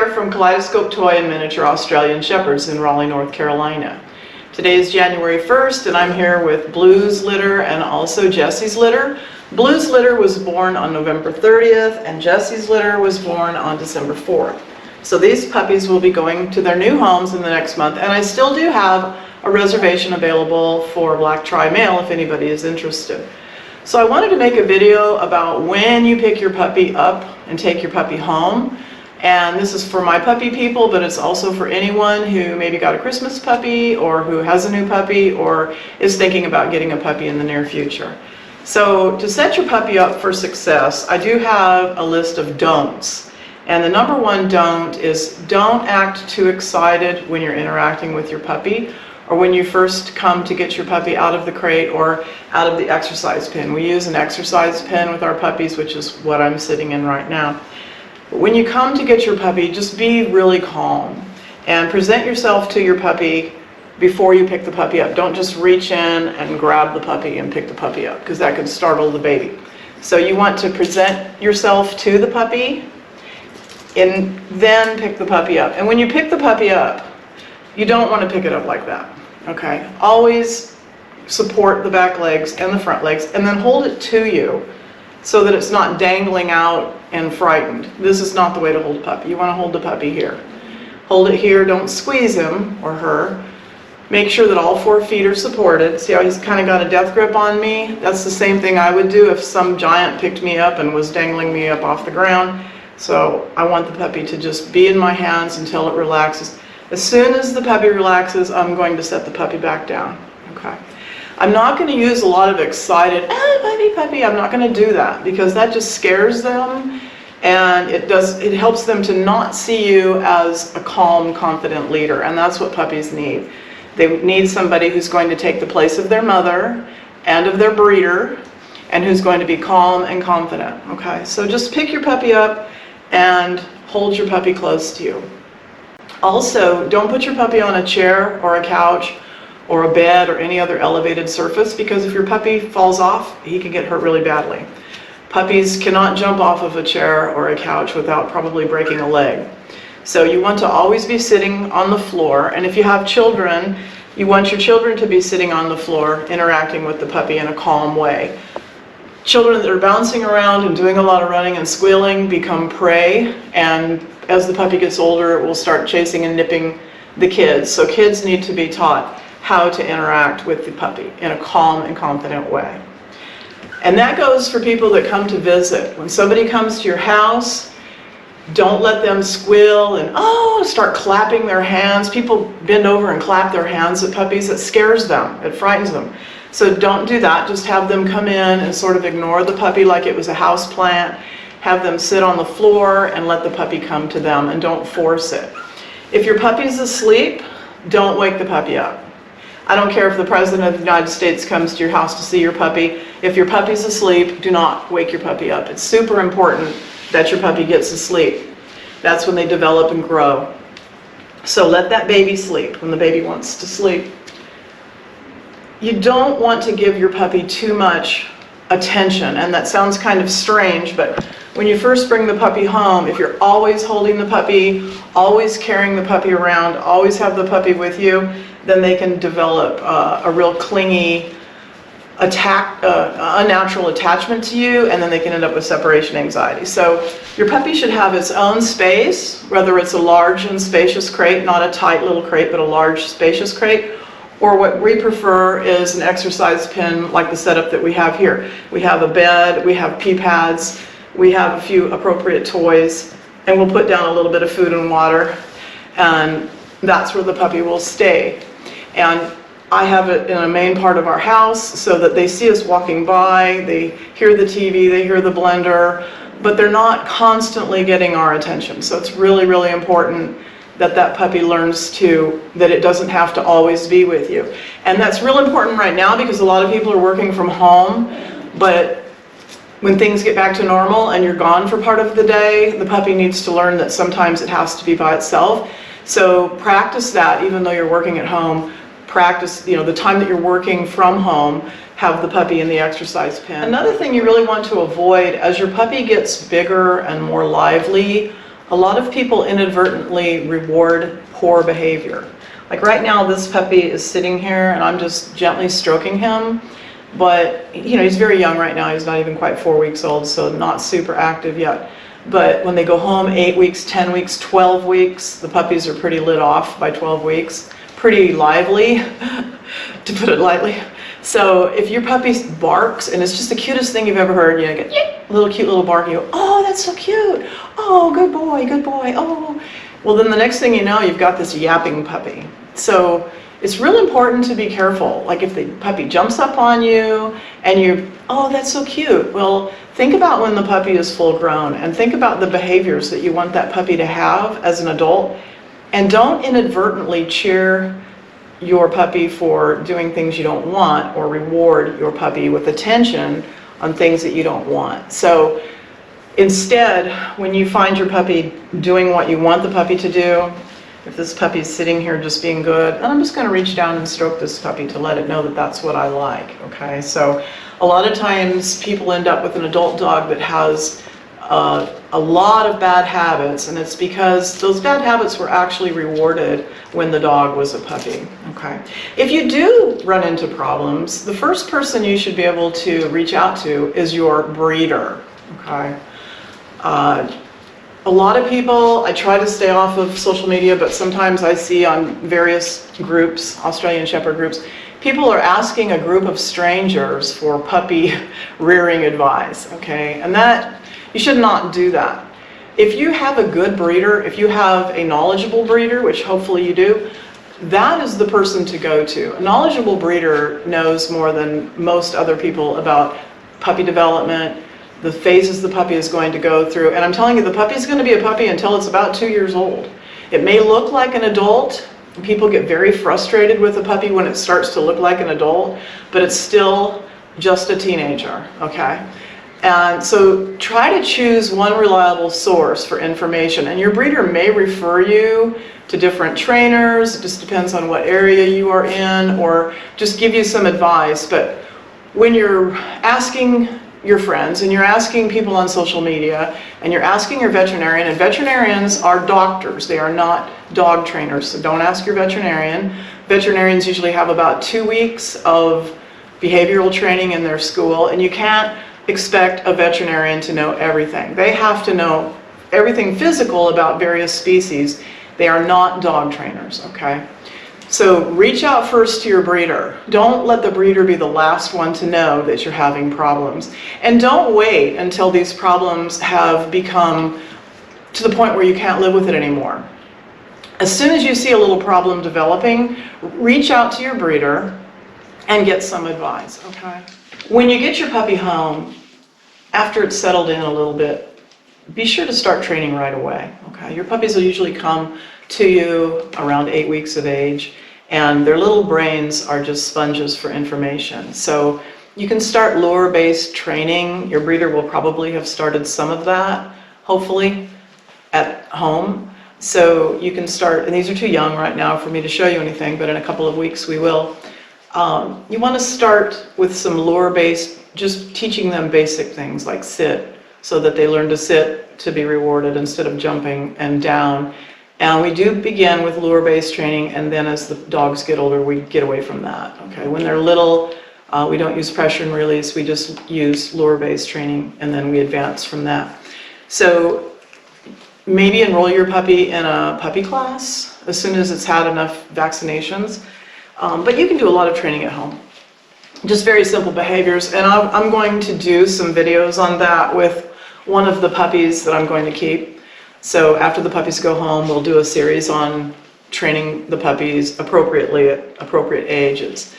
here from Kaleidoscope Toy and Miniature Australian Shepherds in Raleigh, North Carolina. Today is January 1st and I'm here with Blue's litter and also Jessie's litter. Blue's litter was born on November 30th and Jessie's litter was born on December 4th. So these puppies will be going to their new homes in the next month, and I still do have a reservation available for black tri-male if anybody is interested. So I wanted to make a video about when you pick your puppy up and take your puppy home. And this is for my puppy people, but it's also for anyone who maybe got a Christmas puppy or who has a new puppy or is thinking about getting a puppy in the near future. So to set your puppy up for success, I do have a list of don'ts. And the number one don't is don't act too excited when you're interacting with your puppy or when you first come to get your puppy out of the crate or out of the exercise pen. We use an exercise pen with our puppies, which is what I'm sitting in right now. But when you come to get your puppy, just be really calm and present yourself to your puppy before you pick the puppy up. Don't just reach in and grab the puppy and pick the puppy up, because that could startle the baby. So you want to present yourself to the puppy and then pick the puppy up. And when you pick the puppy up, you don't want to pick it up like that, okay? Always support the back legs and the front legs and then hold it to you so that it's not dangling out and frightened. This is not the way to hold a puppy. You want to hold the puppy here. Hold it here, don't squeeze him or her. Make sure that all 4 feet are supported. See how he's kind of got a death grip on me? That's the same thing I would do if some giant picked me up and was dangling me up off the ground. So I want the puppy to just be in my hands until it relaxes. As soon as the puppy relaxes, I'm going to set the puppy back down, okay? I'm not going to use a lot of excited, puppy, puppy. I'm not going to do that because that just scares them, and it helps them to not see you as a calm, confident leader, and that's what puppies need. They need somebody who's going to take the place of their mother and of their breeder and who's going to be calm and confident, okay? So just pick your puppy up and hold your puppy close to you. Also, don't put your puppy on a chair or a couch or a bed or any other elevated surface, because if your puppy falls off, he can get hurt really badly. Puppies cannot jump off of a chair or a couch without probably breaking a leg. So you want to always be sitting on the floor, and if you have children, you want your children to be sitting on the floor interacting with the puppy in a calm way. Children that are bouncing around and doing a lot of running and squealing become prey, and as the puppy gets older, it will start chasing and nipping the kids. So kids need to be taught how to interact with the puppy in a calm and confident way. And that goes for people that come to visit. When somebody comes to your house, don't let them squeal and start clapping their hands. People bend over and clap their hands at puppies. It scares them, it frightens them. So don't do that. Just have them come in and sort of ignore the puppy like it was a house plant. Have them sit on the floor and let the puppy come to them, and don't force it. If your puppy's asleep, don't wake the puppy up. I don't care if the President of the United States comes to your house to see your puppy. If your puppy's asleep, do not wake your puppy up. It's super important that your puppy gets asleep. That's when they develop and grow. So let that baby sleep when the baby wants to sleep. You don't want to give your puppy too much attention, and that sounds kind of strange, but when you first bring the puppy home, if you're always holding the puppy, always carrying the puppy around, always have the puppy with you, then they can develop a real clingy, unnatural attachment to you, and then they can end up with separation anxiety. So your puppy should have its own space, whether it's a large and spacious crate, not a tight little crate, but a large spacious crate, or what we prefer is an exercise pen like the setup that we have here. We have a bed, we have pee pads, we have a few appropriate toys, and we'll put down a little bit of food and water, and that's where the puppy will stay. And I have it in a main part of our house so that they see us walking by, they hear the TV, they hear the blender, but they're not constantly getting our attention. So it's really, really important that that puppy learns that it doesn't have to always be with you. And that's real important right now because a lot of people are working from home, but when things get back to normal and you're gone for part of the day, the puppy needs to learn that sometimes it has to be by itself. So practice that even though you're working at home. Practice, the time that you're working from home, have the puppy in the exercise pen. Another thing you really want to avoid as your puppy gets bigger and more lively, A lot of people inadvertently reward poor behavior. Like right now, this puppy is sitting here and I'm just gently stroking him, but he's very young right now. He's not even quite 4 weeks old, so not super active yet. But when they go home, 8 weeks, 10 weeks, 12 weeks, the puppies are pretty lit off by 12 weeks. Pretty lively, to put it lightly. So if your puppy barks, and it's just the cutest thing you've ever heard, you get a little cute little bark, you go, oh, that's so cute. Oh, good boy, oh. Well, then the next thing you know, you've got this yapping puppy. So it's really important to be careful. Like if the puppy jumps up on you and oh, that's so cute. Well, think about when the puppy is full grown and think about the behaviors that you want that puppy to have as an adult. And don't inadvertently cheer your puppy for doing things you don't want or reward your puppy with attention on things that you don't want. So instead, when you find your puppy doing what you want the puppy to do, if this puppy's sitting here just being good, and I'm just going to reach down and stroke this puppy to let it know that that's what I like, okay? So a lot of times people end up with an adult dog that has a lot of bad habits, and it's because those bad habits were actually rewarded when the dog was a puppy, okay? If you do run into problems, the first person you should be able to reach out to is your breeder, okay? A lot of people, I try to stay off of social media, but sometimes I see on various groups, Australian Shepherd groups, people are asking a group of strangers for puppy rearing advice, okay? And you should not do that. If you have a good breeder, if you have a knowledgeable breeder, which hopefully you do, that is the person to go to. A knowledgeable breeder knows more than most other people about puppy development, the phases the puppy is going to go through. And I'm telling you, the puppy is going to be a puppy until it's about 2 years old. It may look like an adult. People get very frustrated with a puppy when it starts to look like an adult, but it's still just a teenager, okay? And so try to choose one reliable source for information. And your breeder may refer you to different trainers. It just depends on what area you are in, or just give you some advice. But when you're asking your friends and you're asking people on social media and you're asking your veterinarian, and veterinarians are doctors, they are not dog trainers, so don't ask your veterinarian. Veterinarians usually have about 2 weeks of behavioral training in their school, and you can't expect a veterinarian to know everything. They have to know everything physical about various species. They are not dog trainers, okay? So reach out first to your breeder. Don't let the breeder be the last one to know that you're having problems. And don't wait until these problems have become to the point where you can't live with it anymore. As soon as you see a little problem developing, reach out to your breeder and get some advice, okay? When you get your puppy home, after it's settled in a little bit, be sure to start training right away, okay? Your puppies will usually come to you around 8 weeks of age, and their little brains are just sponges for information. So you can start lure-based training. Your breeder will probably have started some of that, hopefully, at home. So you can start, and these are too young right now for me to show you anything, but in a couple of weeks we will. You want to start with some lure-based, just teaching them basic things like sit, so that they learn to sit to be rewarded instead of jumping and down. And we do begin with lure-based training, and then as the dogs get older, we get away from that. Okay, when they're little, we don't use pressure and release, we just use lure-based training, and then we advance from that. So maybe enroll your puppy in a puppy class as soon as it's had enough vaccinations. But you can do a lot of training at home. Just very simple behaviors, and I'm going to do some videos on that with one of the puppies that I'm going to keep. So after the puppies go home, we'll do a series on training the puppies appropriately at appropriate ages.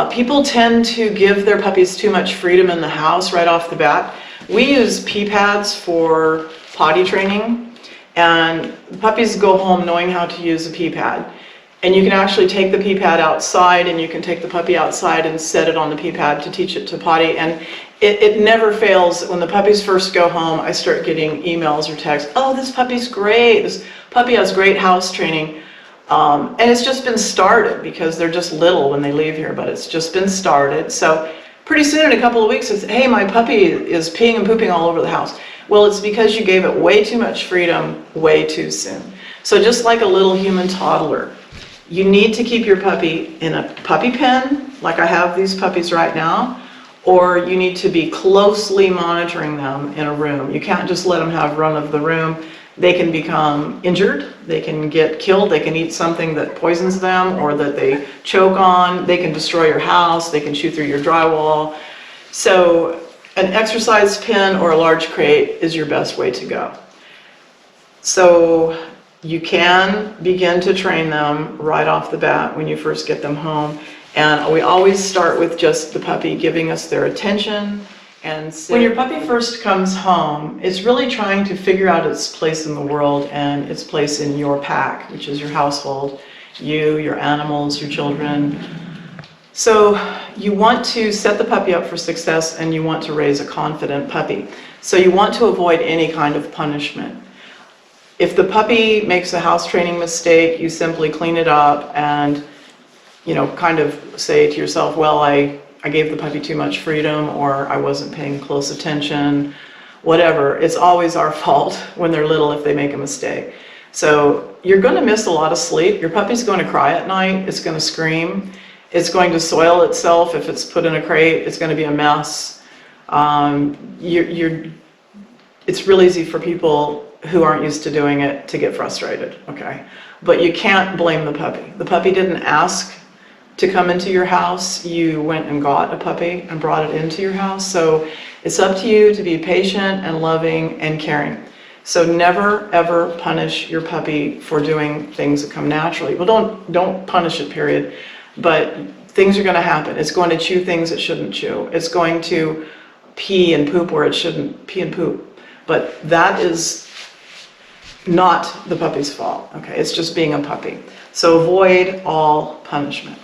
People tend to give their puppies too much freedom in the house right off the bat. We use pee pads for potty training, and puppies go home knowing how to use a pee pad. And you can actually take the pee pad outside, and you can take the puppy outside and set it on the pee pad to teach it to potty. And it never fails. When the puppies first go home, I start getting emails or texts. Oh, this puppy's great. This puppy has great house training. And it's just been started because they're just little when they leave here, but it's just been started. So pretty soon, in a couple of weeks, it's, hey, my puppy is peeing and pooping all over the house. Well, it's because you gave it way too much freedom way too soon. So just like a little human toddler, you need to keep your puppy in a puppy pen, like I have these puppies right now, or you need to be closely monitoring them in a room. You can't just let them have run of the room. They can become injured, they can get killed, they can eat something that poisons them or that they choke on, they can destroy your house, they can chew through your drywall. So an exercise pen or a large crate is your best way to go. So you can begin to train them right off the bat when you first get them home. And we always start with just the puppy giving us their attention. And when your puppy first comes home, it's really trying to figure out its place in the world and its place in your pack, which is your household, you, your animals, your children. So you want to set the puppy up for success and you want to raise a confident puppy. So you want to avoid any kind of punishment. If the puppy makes a house training mistake, you simply clean it up and, kind of say to yourself, well, I gave the puppy too much freedom, or I wasn't paying close attention, whatever. It's always our fault when they're little if they make a mistake. So you're going to miss a lot of sleep. Your puppy's going to cry at night. It's going to scream. It's going to soil itself if it's put in a crate. It's going to be a mess. It's real easy for people who aren't used to doing it to get frustrated, okay? But you can't blame the puppy. The puppy didn't ask to come into your house. You went and got a puppy and brought it into your house. So it's up to you to be patient and loving and caring. So never ever punish your puppy for doing things that come naturally. Well, don't punish it, period. But things are going to happen. It's going to chew things it shouldn't chew. It's going to pee and poop where it shouldn't pee and poop. But that is not the puppy's fault, okay? It's just being a puppy. So avoid all punishment.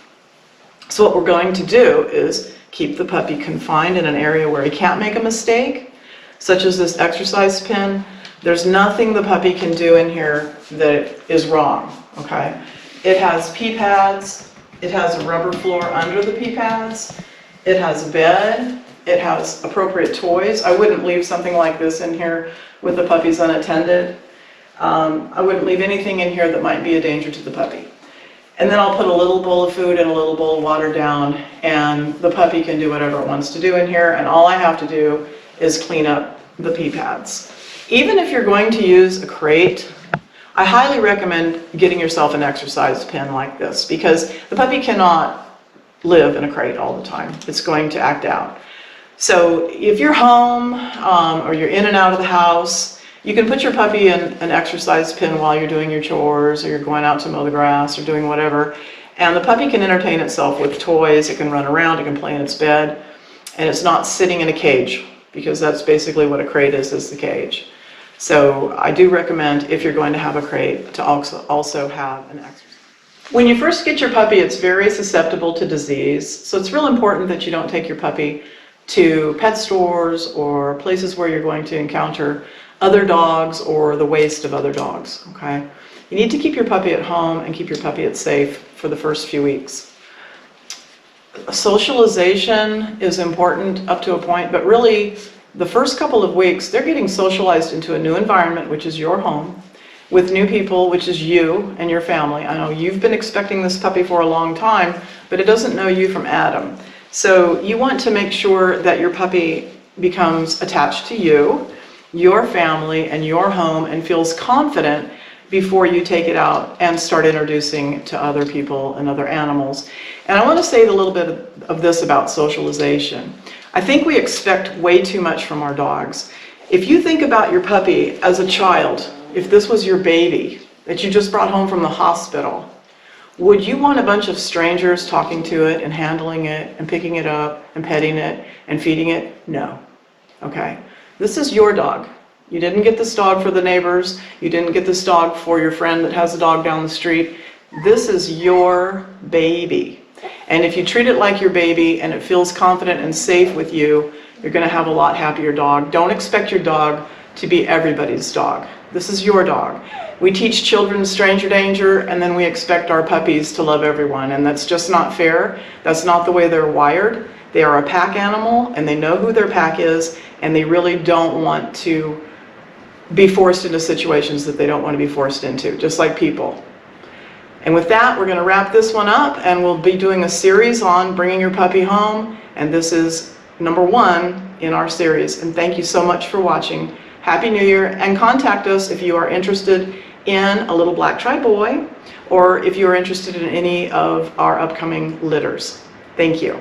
So what we're going to do is keep the puppy confined in an area where he can't make a mistake, such as this exercise pen. There's nothing the puppy can do in here that is wrong, okay? It has pee pads, it has a rubber floor under the pee pads, it has a bed, it has appropriate toys. I wouldn't leave something like this in here with the puppies unattended. I wouldn't leave anything in here that might be a danger to the puppy. And then I'll put a little bowl of food and a little bowl of water down, and the puppy can do whatever it wants to do in here, and all I have to do is clean up the pee pads. Even if you're going to use a crate, I highly recommend getting yourself an exercise pen like this, because the puppy cannot live in a crate all the time. It's going to act out. So if you're home or you're in and out of the house, you can put your puppy in an exercise pen while you're doing your chores or you're going out to mow the grass or doing whatever. And the puppy can entertain itself with toys. It can run around, it can play in its bed, and it's not sitting in a cage, because that's basically what a crate is the cage. So I do recommend, if you're going to have a crate, to also have an exercise. When you first get your puppy, it's very susceptible to disease. So it's real important that you don't take your puppy to pet stores or places where you're going to encounter other dogs or the waste of other dogs, okay? You need to keep your puppy at home and keep your puppy safe for the first few weeks. Socialization is important up to a point, but really the first couple of weeks, they're getting socialized into a new environment, which is your home, with new people, which is you and your family. I know you've been expecting this puppy for a long time, but it doesn't know you from Adam. So you want to make sure that your puppy becomes attached to you, your family, and your home, and feels confident before you take it out and start introducing to other people and other animals. And I want to say a little bit of this about socialization. I think we expect way too much from our dogs. If you think about your puppy as a child, if this was your baby that you just brought home from the hospital, would you want a bunch of strangers talking to it and handling it and picking it up and petting it and feeding it? No. Okay? This is your dog. You didn't get this dog for the neighbors. You didn't get this dog for your friend that has a dog down the street. This is your baby. And if you treat it like your baby and it feels confident and safe with you, you're going to have a lot happier dog. Don't expect your dog to be everybody's dog. This is your dog. We teach children stranger danger, and then we expect our puppies to love everyone, and that's just not fair. That's not the way they're wired. They are a pack animal, and they know who their pack is, and they really don't want to be forced into situations that they don't want to be forced into, just like people. And with that, we're going to wrap this one up, and we'll be doing a series on bringing your puppy home, and this is number 1 in our series. And thank you so much for watching. Happy New Year, and contact us if you are interested in a little black tri-boy, or if you are interested in any of our upcoming litters. Thank you.